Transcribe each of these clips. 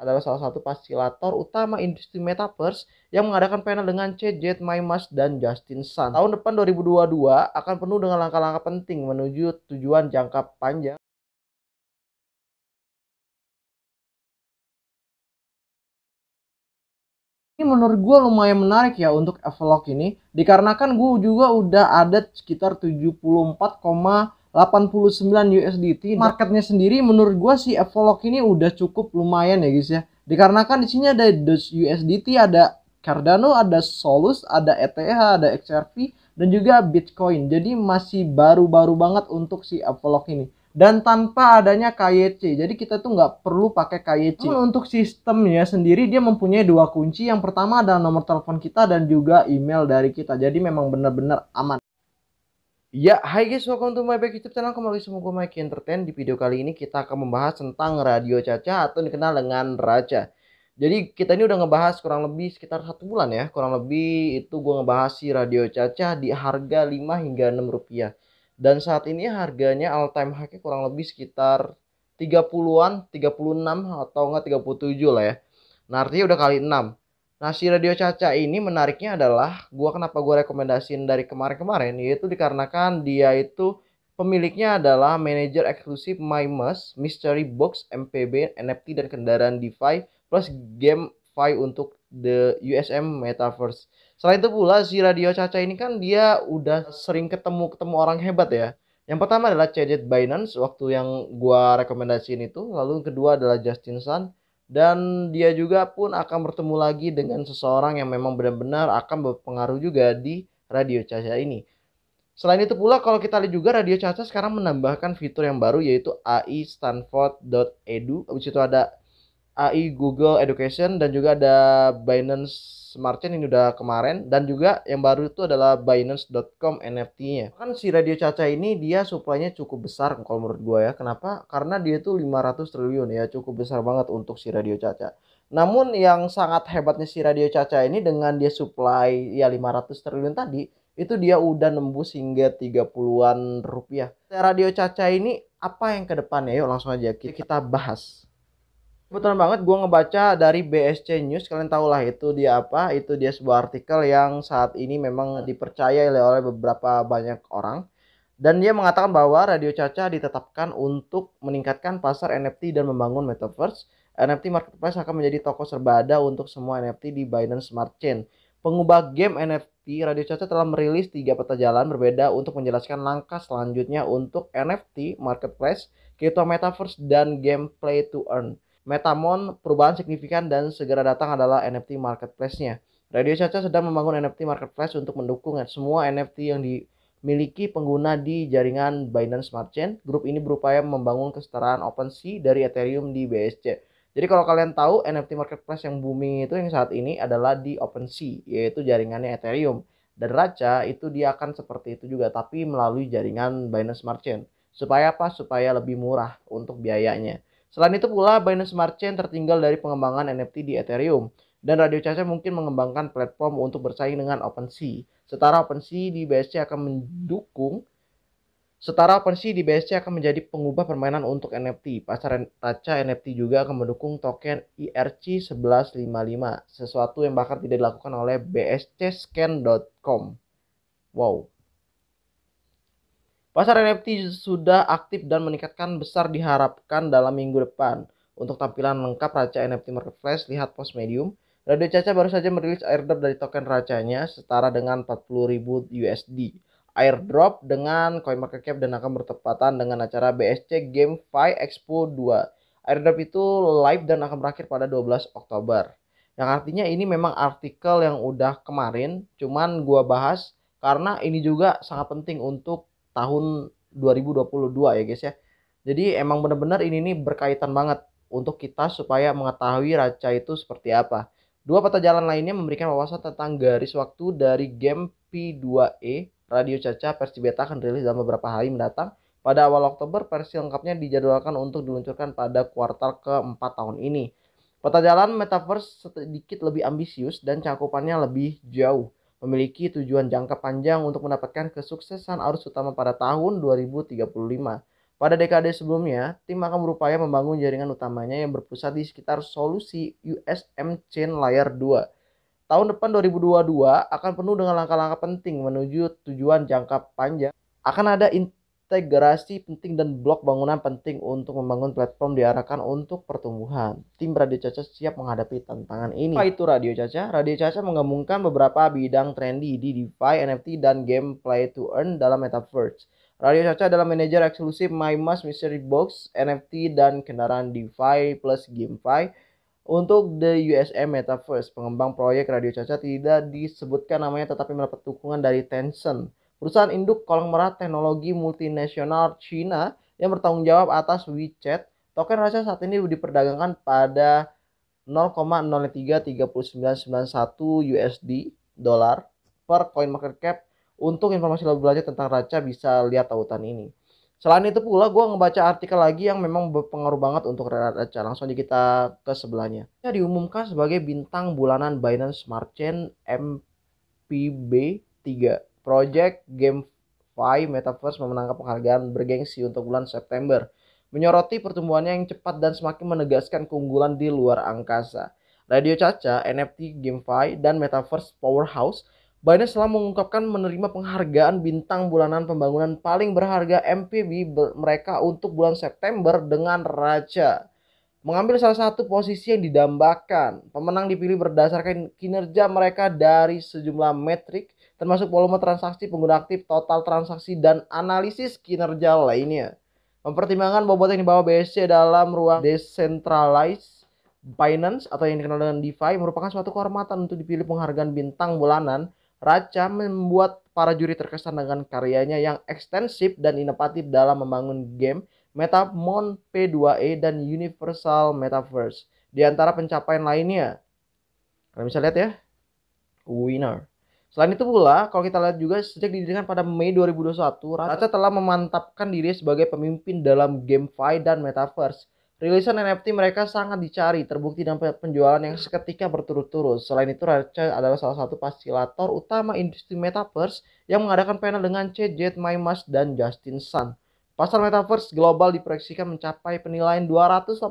adalah salah satu fasilitator utama industri metaverse yang mengadakan panel dengan CJ Maimas dan Justin Sun. Tahun depan 2022 akan penuh dengan langkah-langkah penting menuju tujuan jangka panjang. Ini menurut gue lumayan menarik ya untuk Avalok ini, dikarenakan gue juga udah ada sekitar 74,89 USDT. Marketnya sendiri menurut gue si Avalok ini udah cukup lumayan ya guys ya, dikarenakan di sini ada USDT, ada Cardano, ada Solus, ada ETH, ada XRP, dan juga Bitcoin. Jadi masih baru-baru banget untuk si Avalok ini. Dan tanpa adanya KYC, jadi kita tuh nggak perlu pakai KYC. Namun untuk sistemnya sendiri dia mempunyai dua kunci. Yang pertama adalah nomor telepon kita dan juga email dari kita. Jadi memang benar-benar aman. Ya, hai guys, welcome to my back YouTube channel. Kembali sama gue Mike Entertain. Di video kali ini kita akan membahas tentang Radio Caca atau dikenal dengan Raca. Jadi kita ini udah ngebahas kurang lebih sekitar 1 bulan ya. Kurang lebih itu gue ngebahas si Radio Caca di harga 5 hingga 6 rupiah. Dan saat ini harganya all time high kurang lebih sekitar 30-an, 36 atau enggak 37 lah ya. Nah artinya udah kali 6. Nah si Radio Caca ini menariknya adalah kenapa gue rekomendasiin dari kemarin-kemarin, yaitu dikarenakan dia itu pemiliknya adalah manajer eksklusif MyMus, Mystery Box, MPB, NFT dan kendaraan DeFi plus GameFi untuk the USM Metaverse. Selain itu pula si Radio Caca ini kan dia udah sering ketemu orang hebat ya. Yang pertama adalah CJ Binance waktu yang gua rekomendasiin itu, lalu yang kedua adalah Justin Sun, dan dia juga pun akan bertemu lagi dengan seseorang yang memang benar-benar akan berpengaruh juga di Radio Caca ini. Selain itu pula kalau kita lihat juga Radio Caca sekarang menambahkan fitur yang baru yaitu AI Stanford.edu. Habis itu ada AI Google Education dan juga ada Binance Smart Chain ini udah kemarin, dan juga yang baru itu adalah Binance.com NFT-nya. Kan si Radio Caca ini dia supply-nya cukup besar kalau menurut gue ya. Kenapa? Karena dia itu 500 triliun ya, cukup besar banget untuk si Radio Caca. Namun yang sangat hebatnya si Radio Caca ini dengan dia supply ya 500 triliun tadi, itu dia udah nembus hingga 30-an rupiah. Radio Caca ini apa yang ke depannya? Yuk langsung aja kita bahas. Kebetulan banget gue ngebaca dari BSC News. Kalian tahu lah itu dia apa. Itu dia sebuah artikel yang saat ini memang dipercaya oleh beberapa banyak orang. Dan dia mengatakan bahwa Radio Caca ditetapkan untuk meningkatkan pasar NFT dan membangun metaverse. NFT Marketplace akan menjadi toko serba ada untuk semua NFT di Binance Smart Chain. Pengubah game NFT, Radio Caca telah merilis 3 peta jalan berbeda untuk menjelaskan langkah selanjutnya untuk NFT Marketplace, crypto metaverse, dan gameplay to earn. Metamon, perubahan signifikan dan segera datang adalah NFT Marketplace-nya. Radio Caca sedang membangun NFT Marketplace untuk mendukung semua NFT yang dimiliki pengguna di jaringan Binance Smart Chain. Grup ini berupaya membangun kesetaraan OpenSea dari Ethereum di BSC. Jadi kalau kalian tahu NFT Marketplace yang booming itu yang saat ini adalah di OpenSea, yaitu jaringannya Ethereum. Dan Raca itu dia akan seperti itu juga, tapi melalui jaringan Binance Smart Chain. Supaya apa? Supaya lebih murah untuk biayanya. Selain itu pula, Binance Smart Chain tertinggal dari pengembangan NFT di Ethereum. Dan Radio Caca mungkin mengembangkan platform untuk bersaing dengan OpenSea. Setara OpenSea di BSC akan menjadi pengubah permainan untuk NFT. Pasar Raca NFT juga akan mendukung token ERC 1155. Sesuatu yang bahkan tidak dilakukan oleh bscscan.com. Wow. Pasar NFT sudah aktif dan meningkatkan besar diharapkan dalam minggu depan. Untuk tampilan lengkap Raca NFT Marketplace, lihat post Medium. Radio Caca baru saja merilis airdrop dari token Racanya setara dengan 40.000 USD. Airdrop dengan CoinMarketCap dan akan bertepatan dengan acara BSC GameFi Expo 2. Airdrop itu live dan akan berakhir pada 12 Oktober. Yang artinya ini memang artikel yang udah kemarin, cuman gua bahas karena ini juga sangat penting untuk tahun 2022 ya guys ya. Jadi emang benar-benar ini nih berkaitan banget untuk kita supaya mengetahui Raca itu seperti apa. Dua peta jalan lainnya memberikan wawasan tentang garis waktu dari game P2E. Radio Caca versi beta akan rilis dalam beberapa hari mendatang. Pada awal Oktober, versi lengkapnya dijadwalkan untuk diluncurkan pada kuartal keempat tahun ini. Peta jalan Metaverse sedikit lebih ambisius dan cakupannya lebih jauh, memiliki tujuan jangka panjang untuk mendapatkan kesuksesan arus utama pada tahun 2035. Pada dekade sebelumnya, tim akan berupaya membangun jaringan utamanya yang berpusat di sekitar solusi USM Chain Layer 2. Tahun depan 2022 akan penuh dengan langkah-langkah penting menuju tujuan jangka panjang. Akan ada integrasi penting dan blok bangunan penting untuk membangun platform diarahkan untuk pertumbuhan. Tim Radio Caca siap menghadapi tantangan ini. Apa itu Radio Caca? Radio Caca menggabungkan beberapa bidang trendy di DeFi, NFT, dan game play to earn dalam Metaverse. Radio Caca adalah manajer eksklusif MyMask Mystery Box, NFT, dan kendaraan DeFi plus GameFi. Untuk The USM Metaverse, pengembang proyek Radio Caca tidak disebutkan namanya tetapi mendapat dukungan dari Tencent, perusahaan induk konglomerat teknologi multinasional Cina yang bertanggung jawab atas WeChat. Token Raca saat ini diperdagangkan pada 0,033991 USD dolar per coin market cap. Untuk informasi lebih lanjut tentang Raca bisa lihat tautan ini. Selain itu pula gue ngebaca artikel lagi yang memang berpengaruh banget untuk Raca. Langsung aja kita ke sebelahnya. Dia diumumkan sebagai bintang bulanan Binance Smart Chain MPB3. Project GameFi Metaverse memenangkan penghargaan bergengsi untuk bulan September. Menyoroti pertumbuhannya yang cepat dan semakin menegaskan keunggulan di luar angkasa. Radio Caca, NFT, GameFi, dan Metaverse Powerhouse, Binance telah mengungkapkan menerima penghargaan bintang bulanan pembangunan paling berharga MPB mereka untuk bulan September dengan Raca. Mengambil salah satu posisi yang didambakan. Pemenang dipilih berdasarkan kinerja mereka dari sejumlah metrik, termasuk volume transaksi, pengguna aktif, total transaksi, dan analisis kinerja lainnya. Mempertimbangkan bobot yang dibawa BSC dalam ruang decentralized finance atau yang dikenal dengan DeFi merupakan suatu kehormatan untuk dipilih penghargaan bintang bulanan. Raca membuat para juri terkesan dengan karyanya yang ekstensif dan inovatif dalam membangun game MetaMon P2E dan Universal Metaverse. Di antara pencapaian lainnya, kalian bisa lihat ya, winner. Selain itu pula, kalau kita lihat juga sejak didirikan pada Mei 2021, Raca telah memantapkan diri sebagai pemimpin dalam GameFi dan Metaverse. Rilisan NFT mereka sangat dicari, terbukti dengan penjualan yang seketika berturut-turut. Selain itu, Raca adalah salah satu fasilitator utama industri Metaverse yang mengadakan panel dengan CZ, MyMask, dan Justin Sun. Pasar Metaverse global diproyeksikan mencapai penilaian 280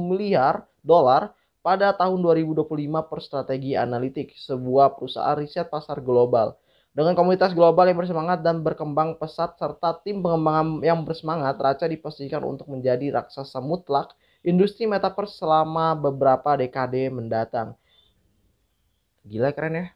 miliar dolar pada tahun 2025 per Strategi Analitik, sebuah perusahaan riset pasar global. Dengan komunitas global yang bersemangat dan berkembang pesat serta tim pengembangan yang bersemangat, Raca dipastikan untuk menjadi raksasa mutlak industri metaverse selama beberapa dekade mendatang. Gila, keren ya.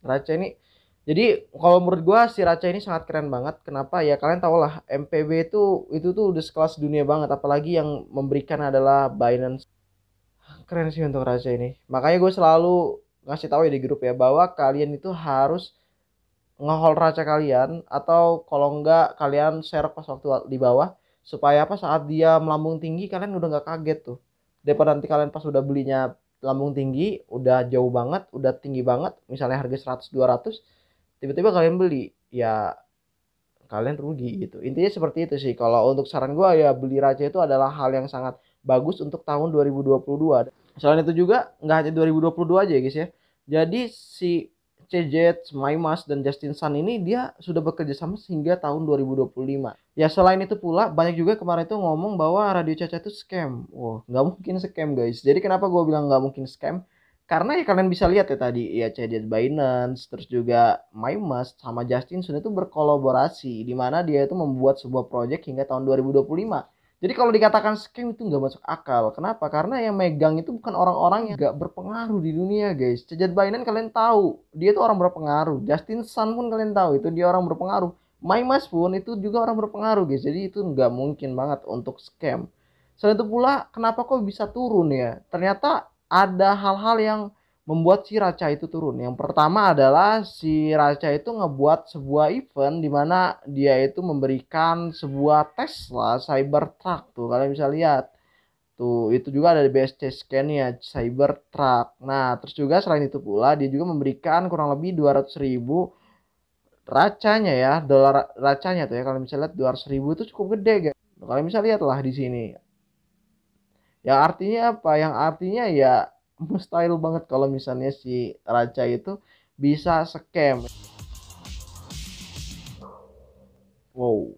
Raca ini, jadi kalau menurut gua si Raca ini sangat keren banget. Kenapa? Ya kalian tau lah, MPB itu tuh udah sekelas dunia banget, apalagi yang memberikan adalah Binance. Keren sih untuk Raca ini. Makanya gue selalu ngasih tahu ya di grup ya, bahwa kalian itu harus nge-hold Raca kalian, atau kalau enggak kalian share pas waktu di bawah, supaya apa, saat dia melambung tinggi kalian udah nggak kaget tuh, daripada nanti kalian pas udah belinya lambung tinggi, udah jauh banget, udah tinggi banget, misalnya harga 100-200, tiba-tiba kalian beli, ya kalian rugi gitu. Intinya seperti itu sih. Kalau untuk saran gue ya, beli Raca itu adalah hal yang sangat bagus untuk tahun 2022. Selain itu juga nggak hanya 2022 aja ya guys ya. Jadi si CZ, MyMask, dan Justin Sun ini dia sudah bekerja sama hingga tahun 2025. Ya selain itu pula banyak juga kemarin itu ngomong bahwa Radio Caca itu scam. Wah, nggak mungkin scam guys. Jadi kenapa gue bilang nggak mungkin scam? Karena ya kalian bisa lihat ya tadi ya, CZ Binance, terus juga MyMask sama Justin Sun itu berkolaborasi, di mana dia itu membuat sebuah project hingga tahun 2025. Jadi kalau dikatakan scam itu nggak masuk akal. Kenapa? Karena yang megang itu bukan orang-orang yang nggak berpengaruh di dunia guys. CZ Binance kalian tahu, dia itu orang berpengaruh. Justin Sun pun kalian tahu, itu dia orang berpengaruh. MyMask pun itu juga orang berpengaruh guys. Jadi itu nggak mungkin banget untuk scam. Selain itu pula, kenapa kok bisa turun ya? Ternyata ada hal-hal yang membuat si Raca itu turun. Yang pertama adalah si Raca itu ngebuat sebuah event di mana dia itu memberikan sebuah Tesla Cybertruck tuh, kalian bisa lihat. Tuh, itu juga ada di BSC scan-nya Cybertruck. Nah, terus juga selain itu pula dia juga memberikan kurang lebih 200.000 Racanya ya, dolar Racanya tuh ya, kalian bisa lihat 200.000 itu cukup gede guys. Kalian bisa lihat lah di sini. Yang artinya apa? Yang artinya ya mustahil banget kalau misalnya si Raca itu bisa scam. Wow.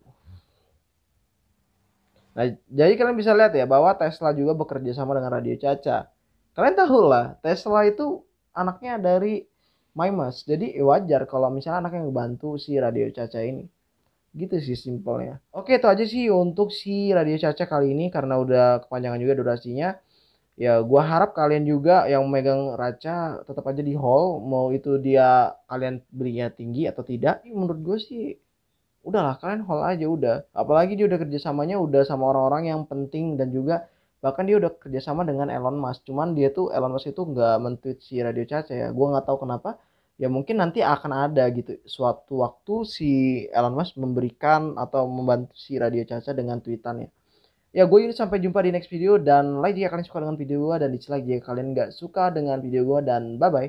Nah, jadi kalian bisa lihat ya bahwa Tesla juga bekerja sama dengan Radio Caca. Kalian tahu lah, Tesla itu anaknya dari Maimas. Jadi wajar kalau misalnya anaknya ngebantu si Radio Caca ini. Gitu sih simpelnya. Oke, itu aja sih untuk si Radio Caca kali ini karena udah kepanjangan juga durasinya. Ya, gua harap kalian juga yang megang Raca tetap aja di haul, mau itu dia kalian belinya tinggi atau tidak. Menurut gue sih udahlah kalian haul aja udah. Apalagi dia udah kerjasamanya udah sama orang-orang yang penting dan juga bahkan dia udah kerjasama dengan Elon Musk. Cuman dia tuh Elon Musk itu nggak men-tweet si Radio Caca ya. Gua nggak tahu kenapa. Ya mungkin nanti akan ada gitu suatu waktu si Elon Musk memberikan atau membantu si Radio Caca dengan tweetannya. Ya gue ini sampai jumpa di next video dan like jika kalian suka dengan video gue dan dislike jika kalian nggak suka dengan video gue dan bye bye.